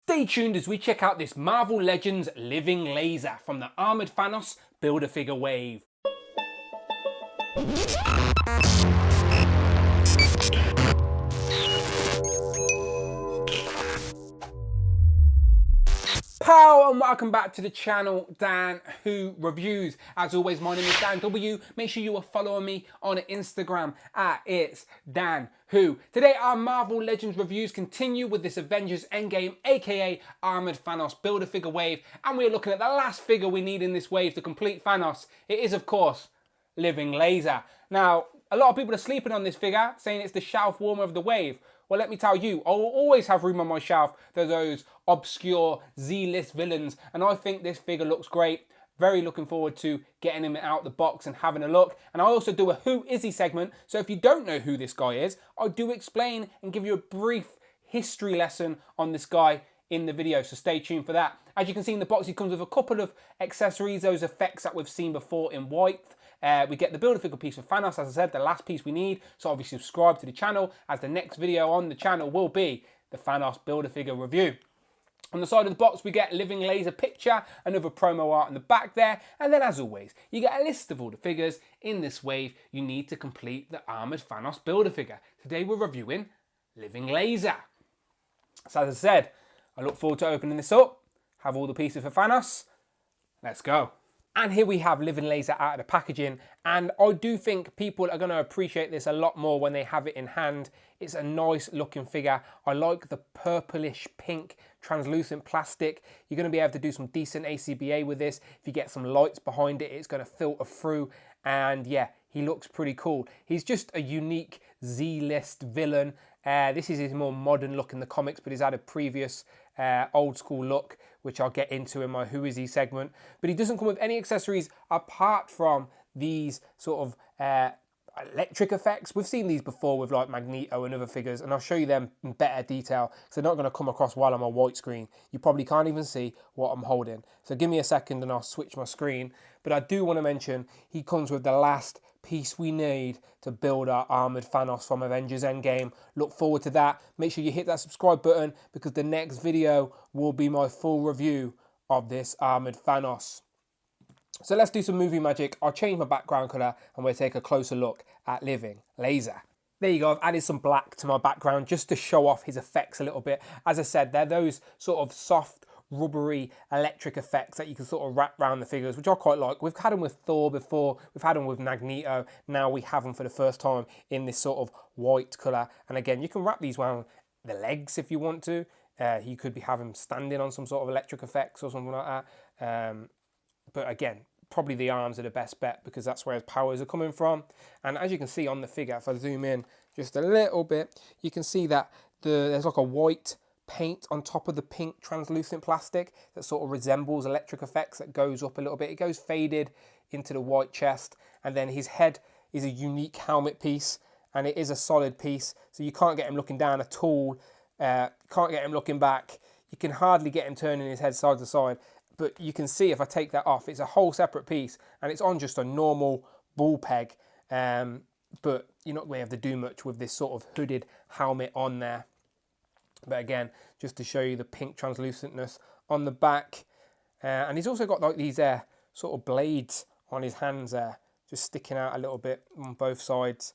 Stay tuned as we check out this Marvel Legends living laser from the Armoured Thanos Build-A-Figure wave. Pow, and welcome back to the channel, Dan Who Reviews. As always, my name is Dan W. Make sure you are following me on Instagram at It's Dan Who. Today our Marvel Legends reviews continue with this Avengers Endgame, aka Armoured Thanos Build-A-Figure wave, and we're looking at the last figure we need in this wave to complete Thanos. It is, of course, Living Laser. Now, a lot of people are sleeping on this figure, saying it's the shelf warmer of the wave. Well, let me tell you, I will always have room on my shelf for those obscure Z-list villains, and I think this figure looks great. Very looking forward to getting him out the box and having a look. And I also do a Who Is He segment, so if you don't know who this guy is, I do explain and give you a brief history lesson on this guy in the video, so stay tuned for that. As you can see in the box, he comes with a couple of accessories, those effects that we've seen before in white. We get the Build-A-Figure piece of Thanos, as I said, the last piece we need. So obviously subscribe to the channel, as the next video on the channel will be the Thanos Build-A-Figure review. On the side of the box, we get Living Laser picture, another promo art in the back there. And then, as always, you get a list of all the figures in this wave you need to complete the Armoured Thanos Build-A-Figure. Today we're reviewing Living Laser. So as I said, I look forward to opening this up, have all the pieces for Thanos. Let's go. And here we have Living Laser out of the packaging, and I do think people are going to appreciate this a lot more when they have it in hand. It's a nice looking figure. I like the purplish pink translucent plastic. You're going to be able to do some decent ACBA with this. If you get some lights behind it, it's going to filter through, and yeah, he looks pretty cool. He's just a unique Z-list villain. This is his more modern look in the comics, but he's had a previous old school look, which I'll get into in my Who Is He segment. But he doesn't come with any accessories apart from these sort of electric effects. We've seen these before with like Magneto and other figures, and I'll show you them in better detail because they're not going to come across while I'm on white screen. You probably can't even see what I'm holding. So give me a second and I'll switch my screen. But I do want to mention he comes with the last piece we need to build our Armoured Thanos from Avengers Endgame. Look forward to that. Make sure you hit that subscribe button because the next video will be my full review of this Armoured Thanos. So let's do some movie magic. I'll change my background colour and we'll take a closer look at Living Laser. There you go, I've added some black to my background just to show off his effects a little bit. As I said, they're those sort of soft, rubbery electric effects that you can sort of wrap around the figures, which I quite like. We've had them with Thor before, we've had them with Magneto, now we have them for the first time in this sort of white colour. And again, you can wrap these around the legs if you want to. You could be having standing on some sort of electric effects or something like that. But again, probably the arms are the best bet because that's where his powers are coming from. And as you can see on the figure, if I zoom in just a little bit, you can see that there's like a white paint on top of the pink translucent plastic that sort of resembles electric effects that goes up a little bit. It goes faded into the white chest, and then his head is a unique helmet piece, and it is a solid piece, so you can't get him looking down at all. Can't get him looking back. You can hardly get him turning his head side to side. But you can see if I take that off, it's a whole separate piece and it's on just a normal ball peg. But you're not going to be able to do much with this sort of hooded helmet on there. But again, just to show you the pink translucentness on the back. And he's also got like these sort of blades on his hands there, just sticking out a little bit on both sides.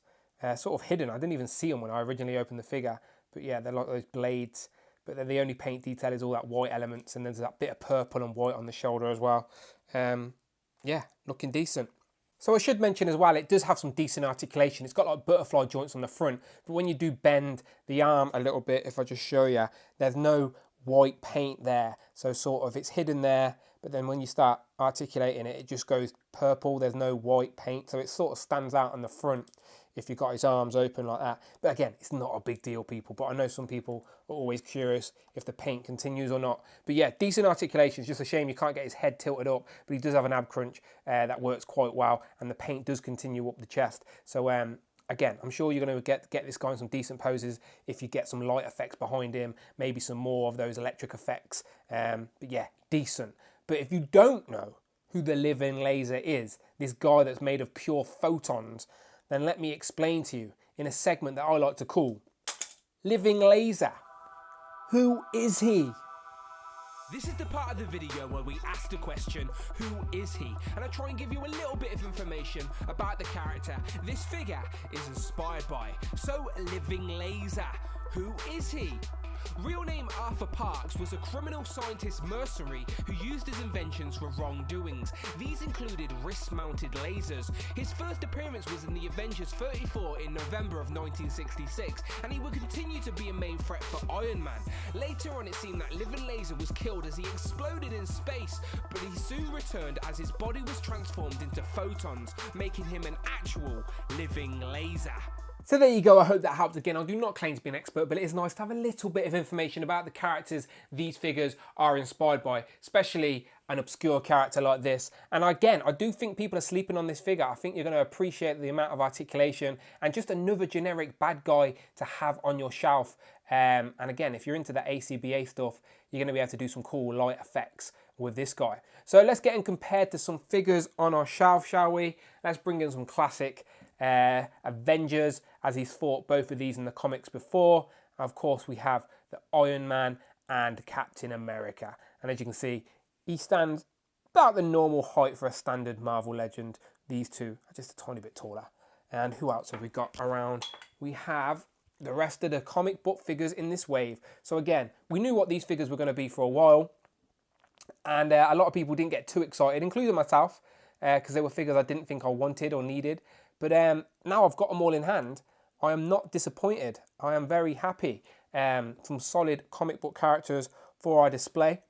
Sort of hidden. I didn't even see them when I originally opened the figure. But yeah, they're like those blades. But then the only paint detail is all that white elements, and there's that bit of purple and white on the shoulder as well. Yeah, looking decent. So I should mention as well, it does have some decent articulation. It's got like butterfly joints on the front, but when you do bend the arm a little bit, if I just show you, there's no white paint there. So sort of it's hidden there, but then when you start articulating it, it just goes purple. There's no white paint, so it sort of stands out on the front if you've got his arms open like that. But again, it's not a big deal, people, but I know some people are always curious if the paint continues or not. But yeah, decent articulation. It's just a shame you can't get his head tilted up, but he does have an ab crunch that works quite well, and the paint does continue up the chest. So again, I'm sure you're going to get this guy in some decent poses if you get some light effects behind him, maybe some more of those electric effects. But yeah, decent. But if you don't know who the Living Laser is, this guy that's made of pure photons, then let me explain to you in a segment that I like to call Living Laser. Who is he? This is the part of the video where we ask the question, who is he? And I try and give you a little bit of information about the character this figure is inspired by. So, Living Laser, who is he? Real name Arthur Parks was a criminal scientist mercenary who used his inventions for wrongdoings. These included wrist-mounted lasers. His first appearance was in the Avengers 34 in November of 1966, and he would continue to be a main threat for Iron Man. Later on, it seemed that Living Laser was killed as he exploded in space, but he soon returned as his body was transformed into photons, making him an actual living laser. So there you go, I hope that helped. Again, I do not claim to be an expert, but it is nice to have a little bit of information about the characters these figures are inspired by, especially an obscure character like this. And again, I do think people are sleeping on this figure. I think you're going to appreciate the amount of articulation and just another generic bad guy to have on your shelf. And again, if you're into the ACBA stuff, you're going to be able to do some cool light effects with this guy. So let's get him compared to some figures on our shelf, shall we? Let's bring in some classic Avengers, as he's fought both of these in the comics before. Of course, we have the Iron Man and Captain America. And as you can see, he stands about the normal height for a standard Marvel legend. These two are just a tiny bit taller. And who else have we got around? We have the rest of the comic book figures in this wave. So again, we knew what these figures were going to be for a while. And a lot of people didn't get too excited, including myself, because they were figures I didn't think I wanted or needed. But now I've got them all in hand, I am not disappointed. I am very happy. Some solid comic book characters for our display.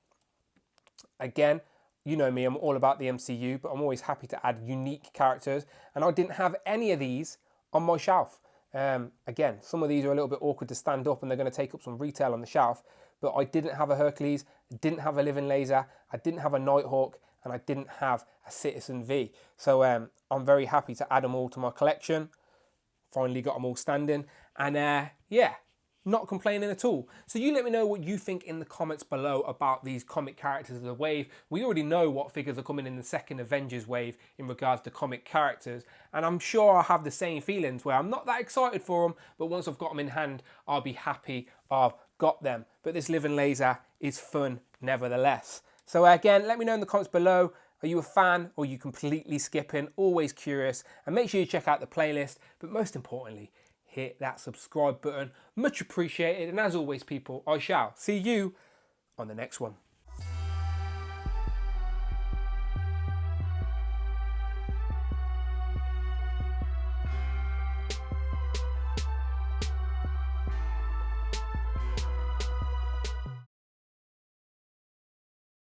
Again, you know me, I'm all about the MCU, but I'm always happy to add unique characters. And I didn't have any of these on my shelf. Again, some of these are a little bit awkward to stand up and they're going to take up some retail on the shelf. But I didn't have a Hercules, I didn't have a Living Laser, I didn't have a Nighthawk, and I didn't have a Citizen V. So I'm very happy to add them all to my collection. Finally got them all standing. And yeah, not complaining at all. So you let me know what you think in the comments below about these comic characters of the wave. We already know what figures are coming in the second Avengers wave in regards to comic characters. And I'm sure I'll have the same feelings where I'm not that excited for them, but once I've got them in hand, I'll be happy I've got them. But this Living Laser is fun nevertheless. So again, let me know in the comments below. Are you a fan or are you completely skipping? Always curious. And make sure you check out the playlist. But most importantly, hit that subscribe button. Much appreciated. And as always, people, I shall see you on the next one.